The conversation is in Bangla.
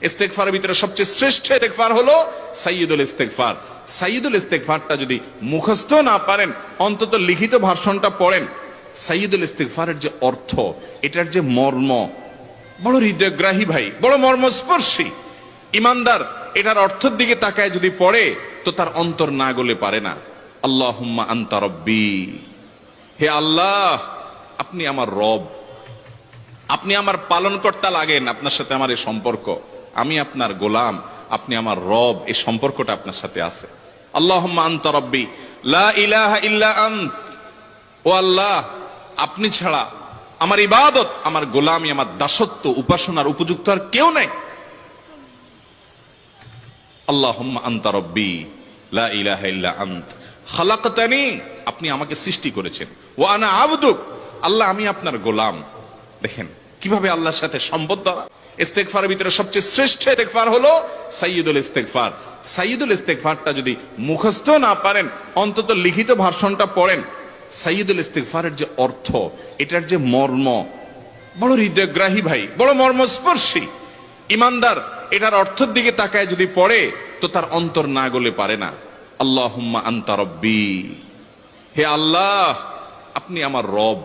ইস্তেগফারের ভিতরে সবচেয়ে শ্রেষ্ঠ ইস্তেগফার হলো সাইয়্যিদুল ইস্তেগফার। সাইয়্যিদুল ইস্তেগফারটা যদি মুখস্থ না পারেন, অন্তত লিখিত ভার্সনটা পড়েন। সাইয়্যিদুল ইস্তেগফারের যে অর্থ, এটার যে মর্ম, বড় হৃদয়গ্রাহী ভাই, বড় মর্মস্পর্শী। ইমানদার এটার অর্থের দিকে তাকায় যদি পড়ে, তো তার অন্তর না গলে পারে না। আল্লাহুম্মা আনতা রব্বি, হে আল্লাহ আপনি আমার রব, আপনি আমার পালনকর্তা লাগেন। আপনার সাথে আমার এই সম্পর্ক, আমি আপনার গোলাম, আপনি আমার রব, এই সম্পর্কটা আপনার সাথে আছে। আল্লাহুম্মা আনতা রব্বি লা ইলাহা ইল্লা আন্ত, ও আল্লাহ আপনি ছাড়া আমার ইবাদত, আমার গোলামি, আমার দাসত্ব, উপাসনার উপযুক্ত আর কেউ নাই। আল্লাহুম্মা আনতা রব্বি লা ইলাহা ইল্লা আন্ত খালাকতানি, আপনি আমাকে সৃষ্টি করেছেন। ওয়া আনা আবদুক, আল্লাহ আমি আপনার গোলাম। দেখেন কিভাবে আল্লাহর সাথে সম্বদ্ধ। ইস্তেগফারের ভিতরে সবচেয়ে শ্রেষ্ঠ ইস্তেগফার হলো সাইয়্যিদুল ইস্তেগফার। সাইয়্যিদুল ইস্তেগফারটা যদি মুখস্থ না পারেন, অন্তত লিখিত ভার্সনটা পড়েন। সাইয়্যিদুল ইস্তেগফারের যে অর্থ, এটার যে মর্ম, বড় হৃদয়গ্রাহী ভাই, বড় মর্মস্পর্শী। ইমানদার এটার অর্থের দিকে তাকায় যদি পড়ে, তো তার অন্তর না গলে পারে না। আল্লাহুম্মা আনতা রব্বি, হে আল্লাহ আপনি আমার রব,